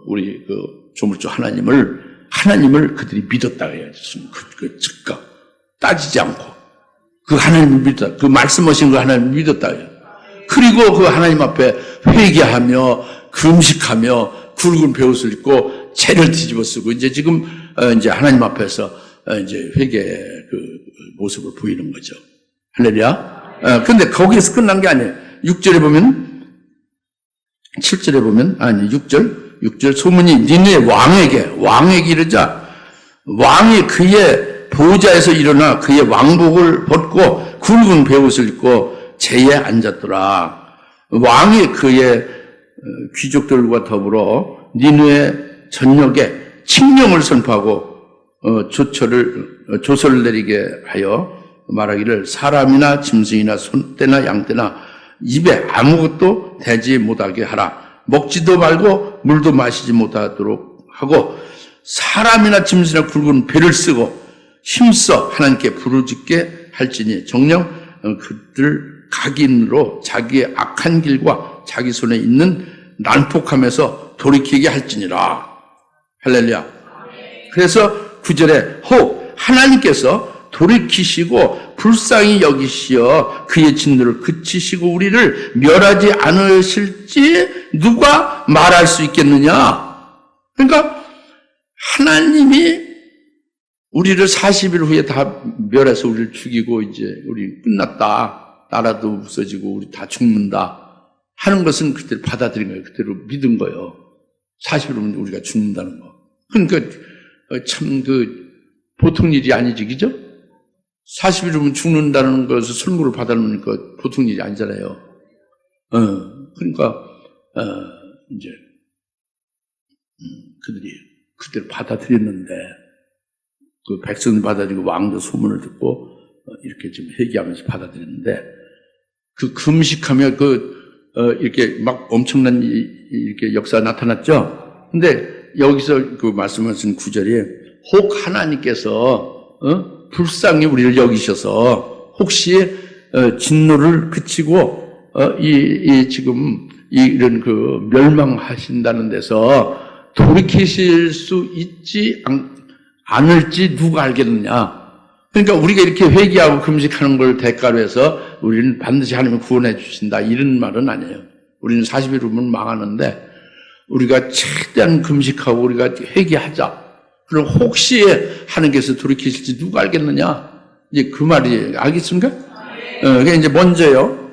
우리 조물주 하나님을 그들이 믿었다 해야지. 즉각 따지지 않고 그 하나님을 믿었다. 그 말씀하신 그 하나님을 믿었다 해요. 그리고 그 하나님 앞에 회개하며 금식하며 굵은 베옷을 입고 죄를 뒤집어 쓰고 이제 지금 이제 하나님 앞에서 이제 회개의 그 모습을 보이는 거죠. 할렐루야. 근데 거기에서 끝난 게 아니에요. 6절에 보면 7절에 보면 6절 소문이 니네 왕에게 이르자 왕이 그의 보좌에서 일어나 그의 왕복을 벗고 굵은 베옷을 입고 제에 앉았더라. 왕이 그의 귀족들과 더불어 니느웨 전역에 칙령을 선포하고 조서를 내리게 하여 말하기를 사람이나 짐승이나 손떼나 양떼나 입에 아무것도 대지 못하게 하라. 먹지도 말고 물도 마시지 못하도록 하고 사람이나 짐승이나 굵은 배를 쓰고 힘써 하나님께 부르짖게 할지니 정녕 그들 각인으로 자기의 악한 길과 자기 손에 있는 난폭함에서 돌이키게 할지니라. 할렐루야. 그래서 9절에 혹 하나님께서 돌이키시고 불쌍히 여기시어 그의 진노를 그치시고 우리를 멸하지 않으실지 누가 말할 수 있겠느냐. 그러니까 하나님이 우리를 40일 후에 다 멸해서 우리를 죽이고 이제 우리 끝났다. 나라도 없어지고 우리 다 죽는다. 하는 것은 그대로 받아들인 거예요. 그대로 믿은 거예요. 40일 후면 우리가 죽는다는 거. 그러니까 참 보통 일이 아니지, 그죠? 40일 후면 죽는다는 것을 선고를 받아놓으니까 보통 일이 아니잖아요. 그러니까 이제 그들이 그대로 받아들였는데 그 백성을 받아들이고 왕도 소문을 듣고 이렇게 좀 회개하면서 받아들였는데 그 금식하며 이렇게 막 엄청난 이렇게 역사가 나타났죠. 근데 여기서 그 말씀하신 9절에 혹 하나님께서 불쌍히 우리를 여기셔서 혹시 진노를 그치고 지금 이런 멸망하신다는 데서 돌이키실 수 있지 않을지 누가 알겠느냐. 그러니까 우리가 이렇게 회개하고 금식하는 걸 대가로 해서 우리는 반드시 하나님이 구원해 주신다 이런 말은 아니에요. 우리는 40일 후면 망하는데 우리가 최대한 금식하고 우리가 회개하자. 그럼 혹시 하나님께서 돌이키실지 누가 알겠느냐? 이제 그 말이에요. 알겠습니까? 그게 이제 먼저요.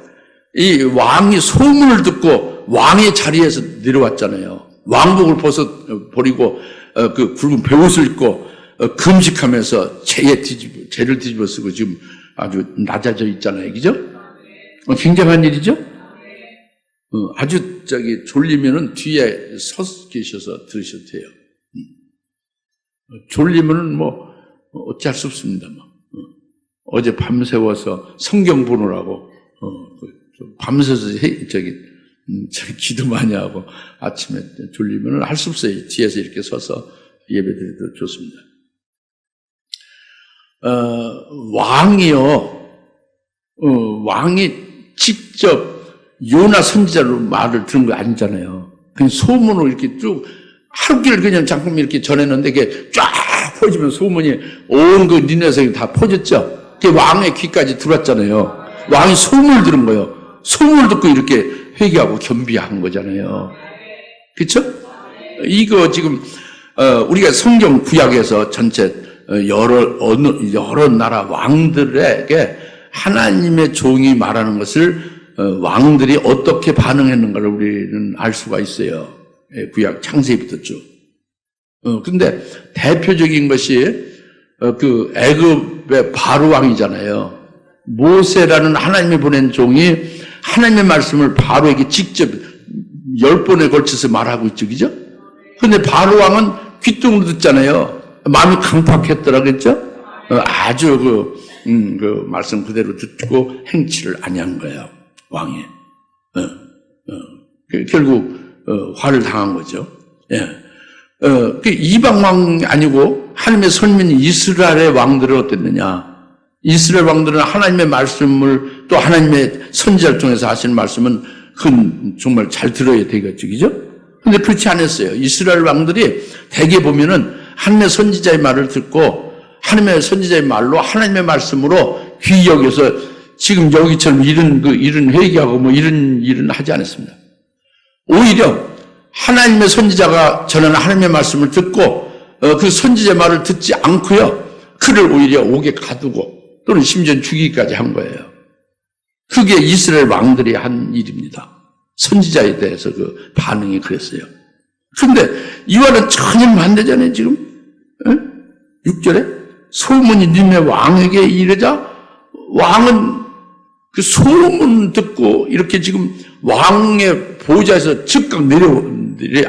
이 왕이 소문을 듣고 왕의 자리에서 내려왔잖아요. 왕복을 벗어버리고 그 굵은 베옷을 입고 금식하면서 죄를 뒤집어 쓰고 지금 아주 낮아져 있잖아요. 그죠? 굉장한 일이죠? 아주 졸리면은 뒤에 서 계셔서 들으셔도 돼요. 졸리면은 뭐 어찌할 수 없습니다. 어제 밤새워서 성경 보느라고 밤새서 기도 많이 하고 아침에 졸리면은 할 수 없어요. 뒤에서 이렇게 서서 예배드려도 좋습니다. 왕이 직접 요나 선지자로 말을 들은 거 아니잖아요. 그냥 소문으로 이렇게 쭉 하루길 그냥 잠깐 이렇게 전했는데 이게 쫙 퍼지면 소문이 온 그 니네성이 다 퍼졌죠. 그게 왕의 귀까지 들어왔잖아요. 왕이 소문을 들은 거예요. 소문을 듣고 이렇게 회개하고 겸비한 거잖아요. 그렇죠? 이거 지금 우리가 성경 구약에서 전체 여러 나라 왕들에게 하나님의 종이 말하는 것을 왕들이 어떻게 반응했는가를 우리는 알 수가 있어요. 구약 창세기부터 쭉. 근데 대표적인 것이 그 애굽의 바로 왕이잖아요. 모세라는 하나님이 보낸 종이 하나님의 말씀을 바로에게 직접 10번에 걸쳐서 말하고 있죠. 그죠? 근데 바로 왕은 귓등으로 듣잖아요. 마음이 강팍했더라 그랬죠? 아주 그 말씀 그대로 듣고 행치를 아니한 거예요. 왕이. 결국 화를 당한 거죠. 그 이방 왕이 아니고 하나님의 선민 이스라엘의 왕들은 어땠느냐? 이스라엘 왕들은 하나님의 말씀을 또 하나님의 선지자를 통해서 하시는 말씀은 정말 잘 들어야 되겠죠. 그죠? 근데 그렇지 않았어요. 이스라엘 왕들이 대개 보면은 하나님의 선지자의 말을 듣고 하나님의 선지자의 말로 하나님의 말씀으로 귀 여겨서 지금 여기처럼 이런 회개하고 뭐 이런 일은 하지 않았습니다. 오히려 하나님의 선지자가 전하는 하나님의 말씀을 듣고 그 선지자의 말을 듣지 않고요. 그를 오히려 옥에 가두고 또는 심지어 죽이기까지 한 거예요. 그게 이스라엘 왕들이 한 일입니다. 선지자에 대해서 그 반응이 그랬어요. 그런데 이와는 전혀 반대잖아요. 지금 6절에 소문이 니네 왕에게 이르자 왕은 그 소문 듣고 이렇게 지금 왕의 보좌에서 즉각 내려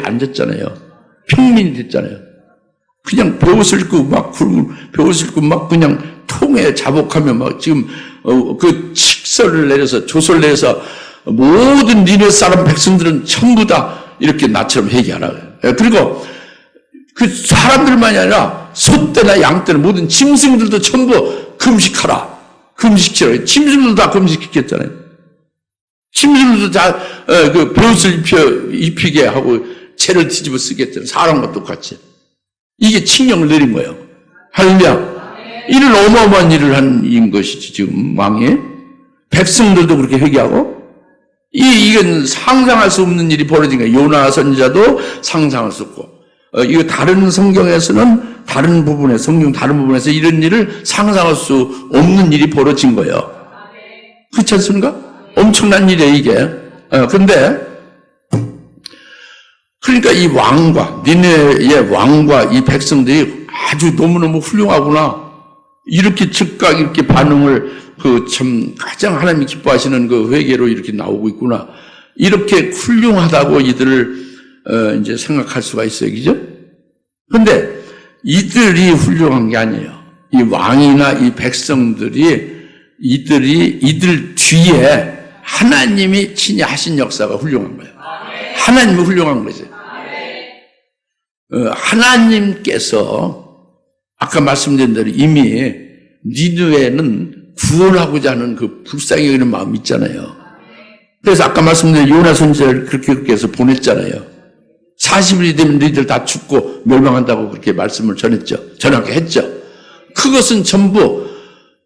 앉았잖아요. 평민이 됐잖아요. 그냥 베옷을 입고 막 그냥 통에 자복하며 막 지금 그 칙서를 내려서 조서를 내려서 모든 니네 사람 백성들은 전부 다 이렇게 나처럼 회개하라. 그리고 그 사람들만이 아니라 소떼나 양떼나 모든 짐승들도 전부 금식하라. 금식시라. 짐승들도 다 금식시켰잖아요. 짐승들도 다 그 베옷을 입히게 하고 채를 뒤집어 쓰겠잖아요. 사람과 똑같이. 이게 칙령을 내린 거예요. 할렐루야. 이런 어마어마한 일을 한 것이지 지금 왕이. 백성들도 그렇게 회개하고 이건 상상할 수 없는 일이 벌어진 거예요. 요나 선지자도 상상할 수 없고 이거 다른 성경에서는 다른 부분에 성경 다른 부분에서 이런 일을 상상할 수 없는 일이 벌어진 거예요. 그렇지 않습니까? 엄청난 일이에요 이게. 근데 그러니까 이 왕과 니네의 왕과 이 백성들이 아주 너무너무 훌륭하구나. 이렇게 즉각 이렇게 반응을 참 가장 하나님이 기뻐하시는 그 회개로 이렇게 나오고 있구나. 이렇게 훌륭하다고 이들을 이제 생각할 수가 있어요. 그죠? 근데 이들이 훌륭한 게 아니에요. 이 왕이나 이 백성들이 이들 뒤에 하나님이 친히 하신 역사가 훌륭한 거예요. 하나님이 훌륭한 거죠. 하나님께서 아까 말씀드린 대로 이미 니느웨는 구원하고자 하는 그 불쌍히 여기는 마음이 있잖아요. 그래서 아까 말씀드린 요나 선지자를 그렇게 해서 보냈잖아요. 40일이 되면 너희들 다 죽고 멸망한다고 그렇게 말씀을 전하게 했죠. 그것은 전부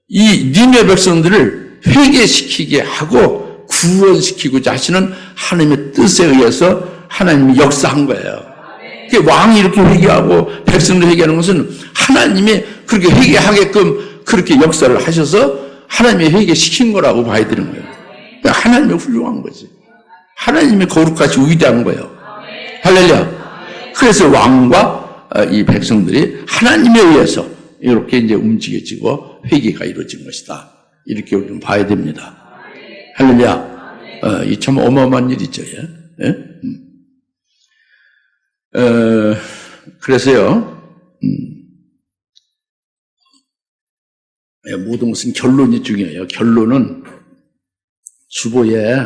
이 니느웨 백성들을 회개시키게 하고 구원시키고자 하시는 하나님의 뜻에 의해서 하나님이 역사한 거예요. 왕이 이렇게 회개하고 백성들 회개하는 것은 하나님이 그렇게 회개하게끔 그렇게 역사를 하셔서 하나님이 회개시킨 거라고 봐야 되는 거예요. 그러니까 하나님이 훌륭한 거지. 하나님이 거룩하시고 위대한 거예요. 할렐루야. 그래서 왕과 이 백성들이 하나님에 의해서 이렇게 이제 움직여지고 회개가 이루어진 것이다. 이렇게 우리는 봐야 됩니다. 할렐루야. 이 참 어마어마한 일이죠. 예? 그래서요, 모든 것은 결론이 중요해요. 결론은 주보에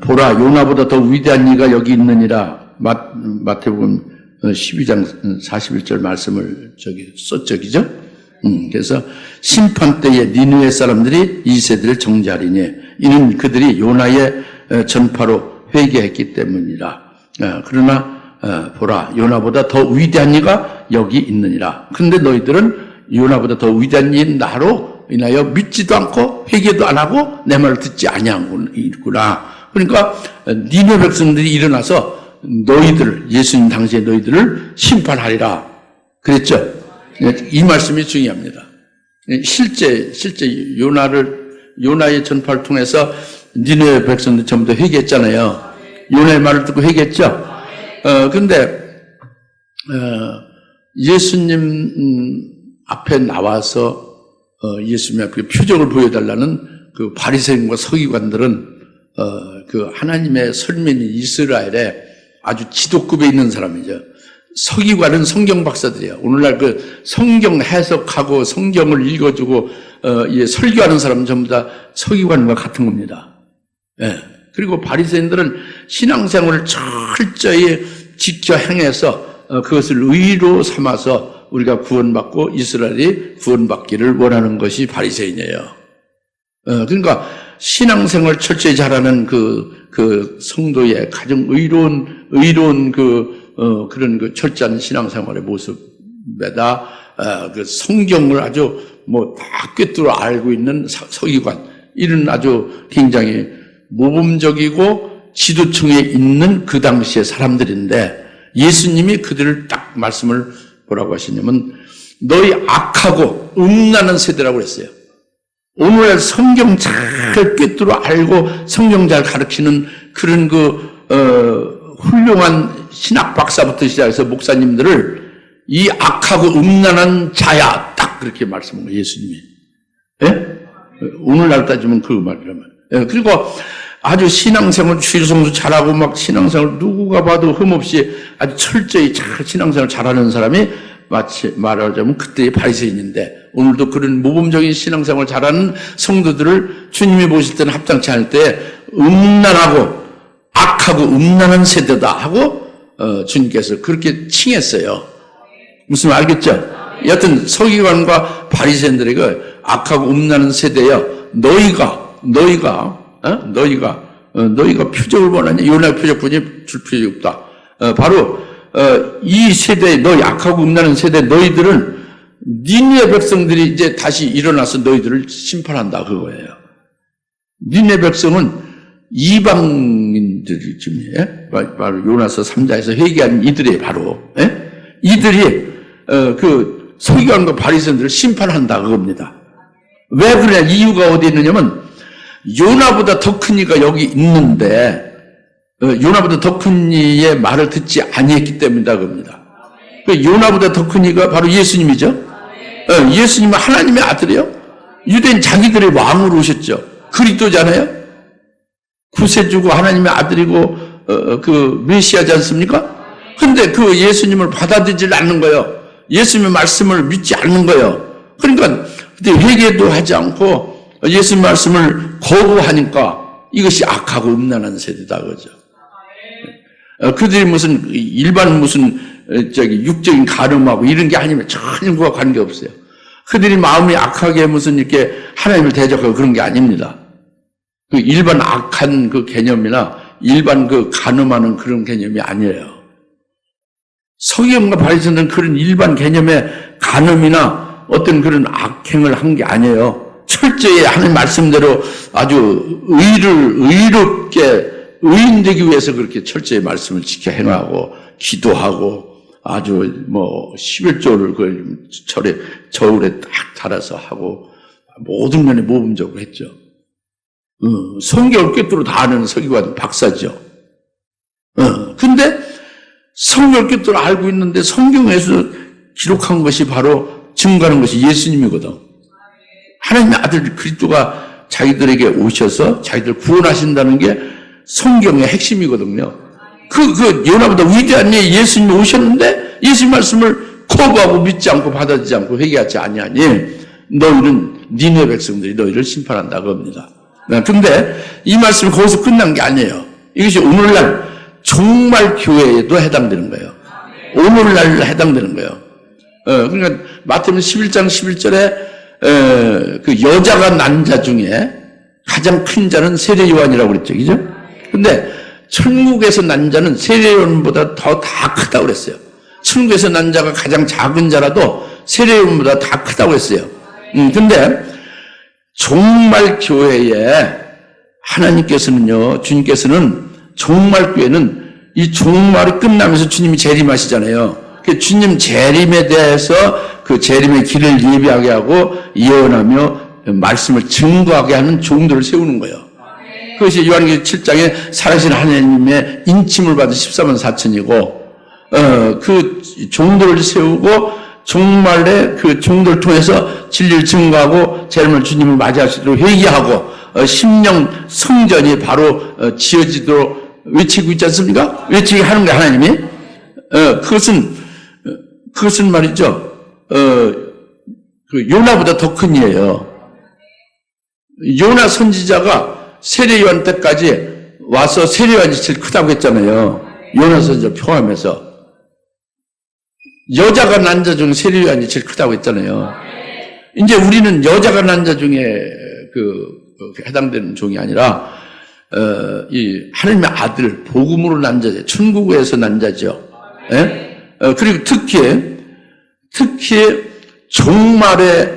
보라 요나보다 더 위대한 이가 여기 있느니라. 마태복음 12장 41절 말씀을 썼죠, 그죠? 그래서 심판 때에 니느웨 사람들이 이 세대를 정죄하리니 이는 그들이 요나의 전파로 회개했기 때문이라. 그러나 보라 요나보다 더 위대한 이가 여기 있느니라. 그런데 너희들은 요나보다 더 위대한 이인 나로 인하여 믿지도 않고 회개도 안 하고 내 말을 듣지 아니하는구나. 그러니까 니느웨 백성들이 일어나서 너희들, 예수님 당시에 너희들을 심판하리라 그랬죠. 이 말씀이 중요합니다. 실제 요나의 전파를 통해서 니느웨 백성들 전부 다 회개했잖아요. 요나의 말을 듣고 회개했죠. 그런데 예수님 앞에 나와서 예수님 앞에 표적을 보여달라는 그 바리새인과 서기관들은 그 하나님의 설명인 이스라엘에 아주 지도급에 있는 사람이죠. 서기관은 성경 박사들이에요. 오늘날 그 성경 해석하고 성경을 읽어주고 설교하는 사람은 전부 다 서기관과 같은 겁니다. 예. 그리고 바리새인들은 신앙생활을 철저히 지켜 행해서 그것을 의로 삼아서 우리가 구원받고 이스라엘이 구원받기를 원하는 것이 바리새인이에요. 그러니까 신앙생활 철저히 잘하는 그 성도의 가장 의로운 그런 그 철저한 신앙생활의 모습에다 그 성경을 아주 다 꿰뚫어 알고 있는 서기관, 이런 아주 굉장히 모범적이고 지도층에 있는 그 당시의 사람들인데 예수님이 그들을 딱 말씀을 뭐라고 하시냐면 너희 악하고 음란한 세대라고 했어요. 오늘날 성경 잘 꿰뚫어 알고 성경 잘 가르치는 그런 훌륭한 신학 박사부터 시작해서 목사님들을 이 악하고 음란한 자야, 딱 그렇게 말씀한 거예요, 예수님이. 예? 오늘날 따지면 그 말이라면. 예, 그리고 아주 신앙생활 주일성수 잘하고 막 신앙생활 누구가 봐도 흠없이 아주 철저히 잘 신앙생활 잘하는 사람이 마치 말하자면 그때의 바리새인인데 오늘도 그런 모범적인 신앙생활 잘하는 성도들을 주님이 보실 때는 합당치 않을 때 음란하고 악하고 음란한 세대다 하고 주님께서 그렇게 칭했어요. 무슨 말 알겠죠? 여하튼 서기관과 바리새인들에게 악하고 음란한 세대여 너희가 표적을 원하냐? 요나 표적뿐이 줄 표적이 없다. 바로 이 세대, 너희 악하고 음란한 세대 너희들은 니느웨 백성들이 이제 다시 일어나서 너희들을 심판한다 그거예요. 니느웨 백성은 이방인들이 지금 바로 요나서 3장에서 회개한 이들이 바로 이들이 그 서기관과 바리새인들을 심판한다 그겁니다. 왜 그래? 이유가 어디 있느냐면 요나보다 더 큰 이가 여기 있는데 요나보다 더 큰 이의 말을 듣지 아니했기 때문이다 그럽니다. 요나보다 더 큰 이가 바로 예수님이죠. 예수님은 하나님의 아들이요. 유대인 자기들의 왕으로 오셨죠. 그리스도잖아요. 구세주고 하나님의 아들이고 그 메시아지 않습니까? 근데 그 예수님을 받아들이지 않는 거예요. 예수님의 말씀을 믿지 않는 거예요. 그러니까 그때 회개도 하지 않고 예수님 말씀을 거부하니까 이것이 악하고 음란한 세대다 그죠. 그들이 일반 육적인 가늠하고 이런 게 아니면 전혀 그와 관계없어요. 그들이 마음이 악하게 이렇게 하나님을 대적하고 그런 게 아닙니다. 그 일반 악한 그 개념이나 일반 그 가늠하는 그런 개념이 아니에요. 서기관과 바리새인들은 그런 일반 개념의 가늠이나 어떤 그런 악행을 한 게 아니에요. 철저히 하나님 말씀대로 아주 의롭게 의인되기 위해서 그렇게 철저히 말씀을 지켜 행하고 기도하고 아주 11조를 그 저울에 딱 달아서 하고 모든 면에 모범적으로 했죠. 성경을 꿰뚫어 다 아는 서기관 박사죠. 근데 성경을 꿰뚫어 알고 있는데 성경에서 기록한 것이 바로 증거하는 것이 예수님이거든. 하나님의 아들 그리스도가 자기들에게 오셔서 자기들 구원하신다는 게 성경의 핵심이거든요. 요나보다 위대한 예수님이 오셨는데 예수님 말씀을 거부하고 믿지 않고 받아들이지 않고 회개하지 아니하니 너희는 니네 백성들이 너희를 심판한다 그럽니다. 근데 이 말씀이 거기서 끝난 게 아니에요. 이것이 오늘날 종말 교회에도 해당되는 거예요. 오늘날 해당되는 거예요. 그러니까 마태복음 11장 11절에 그 여자가 난 자 중에 가장 큰 자는 세례 요한이라고 그랬죠. 그죠? 근데 천국에서 난 자는 세례 요한보다 더 다 크다고 그랬어요. 천국에서 난 자가 가장 작은 자라도 세례 요한보다 다 크다고 했어요. 근데 종말 교회에 하나님께서는요, 주님께서는 종말 교회는 이 종말이 끝나면서 주님이 재림하시잖아요. 그 주님 재림에 대해서 그 재림의 길을 예비하게 하고 예언하며 말씀을 증거하게 하는 종들을 세우는 거예요. 그것이 요한계시록 7장에 살아계신 하나님의 인침을 받은 14만 4천이고 그 종들을 세우고 종말에 그 종들을 통해서 진리를 증거하고 재림을 주님을 맞이할 수 있도록 회개하고 심령 성전이 바로 지어지도록 외치고 있지 않습니까? 외치게 하는 거예요, 하나님이. 그것은 말이죠. 그 요나보다 더 큰 일이에요. 요나 선지자가 세례 요한 때까지 와서 세례 요한이 제일 크다고 했잖아요. 요나 선지자 포함해서. 여자가 난 자 중에 세례 요한이 제일 크다고 했잖아요. 이제 우리는 여자가 난 자 중에 해당되는 종이 아니라 이 하나님의 아들 복음으로 난 자죠. 천국에서 난 자죠. 예? 그리고 특히 종말에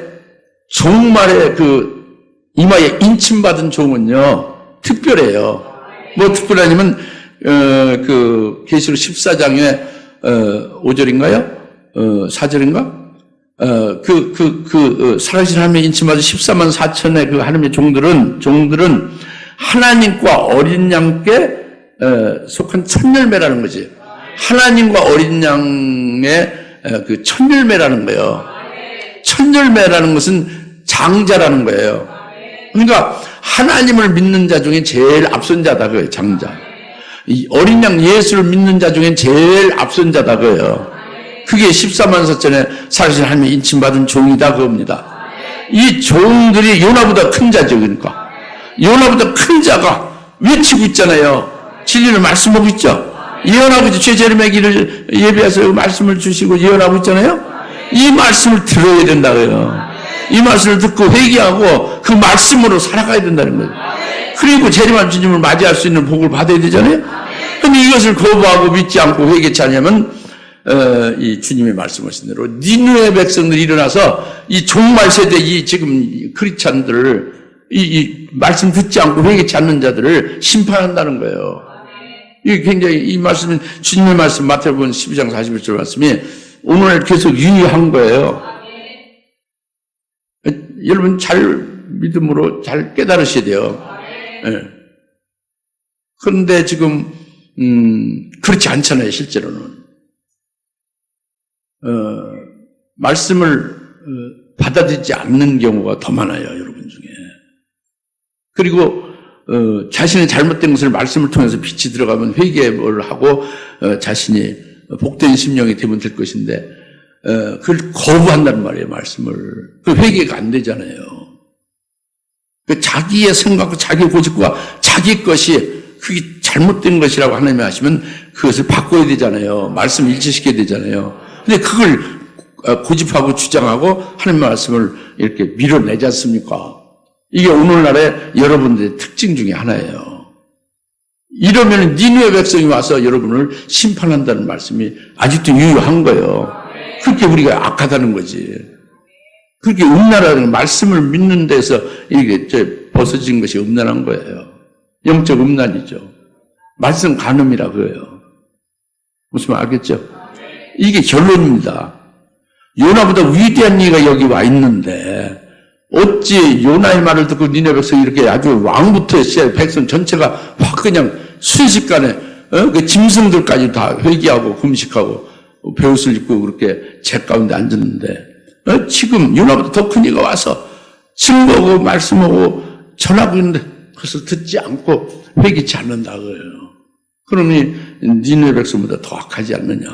그 이마에 인침받은 종은요 특별해요. 뭐 특별하냐면 그 계시록 14장에 5절인가요? 4절인가? 살아계신 하나님의 인침받은 14만 4천의 그 하나님의 종들은 하나님과 어린 양께 속한 첫열매라는 거지. 하나님과 어린 양의 그 첫열매라는 거예요. 첫열매라는 것은 장자라는 거예요. 그러니까 하나님을 믿는 자 중에 제일 앞선 자다 그거예요. 장자. 이 어린 양 예수를 믿는 자 중에 제일 앞선 자다 그거예요. 그게 14만 4천의 살아계신 하나님의 인침받은 종이다 그겁니다. 이 종들이 요나보다 큰 자죠. 그러니까 요나보다 큰 자가 외치고 있잖아요. 진리를 말씀하고 있죠. 예언하고 있죠. 죄재림의 길을 예비해서 말씀을 주시고 예언하고 있잖아요. 이 말씀을 들어야 된다고요. 이 말씀을 듣고 회개하고 그 말씀으로 살아가야 된다는 거예요. 그리고 재림한 주님을 맞이할 수 있는 복을 받아야 되잖아요. 그런데 이것을 거부하고 믿지 않고 회개치 않으면 이 주님의 말씀하신 대로 니느웨 백성들이 일어나서 이 종말 세대 이 지금 크리스찬들을 이 말씀 듣지 않고 회개치 않는 자들을 심판한다는 거예요. 이게 굉장히 이 말씀은 주님의 말씀 마태복음 12장 41절 말씀이 오늘 계속 유의한 거예요. 여러분 잘 믿음으로 잘 깨달으셔야 돼요. 네. 그런데 지금 그렇지 않잖아요. 실제로는 말씀을 받아들이지 않는 경우가 더 많아요. 여러분 중에. 그리고 자신의 잘못된 것을 말씀을 통해서 빛이 들어가면 회개를 하고 자신이 복된 심령이 되면 될 것인데 그걸 거부한다는 말이에요. 말씀을. 그 회개가 안 되잖아요. 그 자기의 생각과 자기의 고집과 자기 것이 그게 잘못된 것이라고 하나님이 하시면 그것을 바꿔야 되잖아요. 말씀을 일치시켜야 되잖아요. 근데 그걸 고집하고 주장하고 하나님의 말씀을 이렇게 밀어내지 않습니까? 이게 오늘날의 여러분들의 특징 중에 하나예요. 이러면 니느웨 백성이 와서 여러분을 심판한다는 말씀이 아직도 유효한 거예요. 그렇게 우리가 악하다는 거지. 그렇게 음란하는 말씀을 믿는 데서 이게 벗어진 것이 음란한 거예요. 영적 음란이죠. 말씀 간음이라 그래요. 무슨 말 알겠죠? 이게 결론입니다. 요나보다 위대한 이가 여기 와 있는데 어찌 요나의 말을 듣고 니네 백성이 이렇게 아주 왕부터 시작 백성 전체가 확 그냥 순식간에 그 짐승들까지 다 회개하고 금식하고 베옷을 입고 그렇게 제 가운데 앉았는데 지금 요나보다 더 큰 이가 와서 증거하고 말씀하고 전하고 있는데 그것을 듣지 않고 회개치 않는다 그래요. 그러니 니네 백성보다 더 악하지 않느냐.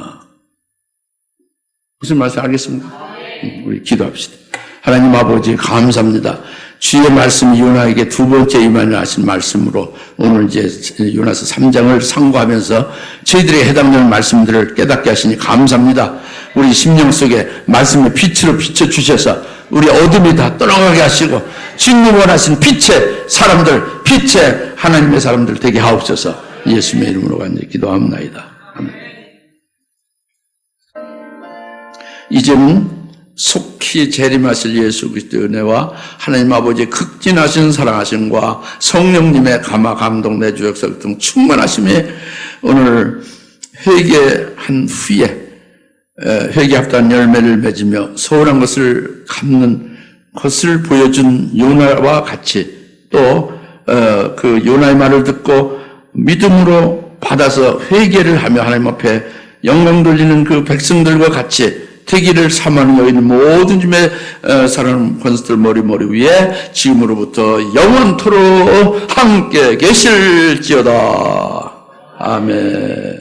무슨 말씀 알겠습니까? 우리 기도합시다. 하나님 아버지 감사합니다. 주의 말씀이 요나에게 두 번째 임하신 말씀으로 오늘 이제 요나서 3장을 상고하면서 저희들에게 해당되는 말씀들을 깨닫게 하시니 감사합니다. 우리 심령 속에 말씀의 빛으로 비춰주셔서 우리 어둠이 다 떠나가게 하시고 주님 원하신 빛의 사람들, 빛의 하나님의 사람들 되게 하옵소서. 예수님의 이름으로 간절히 기도합나이다. 아멘. 이제는 속히 재림하실 예수 그리스도의 은혜와 하나님 아버지의 극진하신 사랑하심과 성령님의 감화 감동 내주 역사 등 충만하심에 오늘 회개한 후에 회개합단 열매를 맺으며 소원한 것을 갚는 것을 보여준 요나와 같이 또 그 요나의 말을 듣고 믿음으로 받아서 회개를 하며 하나님 앞에 영광 돌리는 그 백성들과 같이 되기를 사모하는 여인 모든 주의 사랑하는 권수들 머리 위에 지금으로부터 영원토록 함께 계실지어다. 아멘.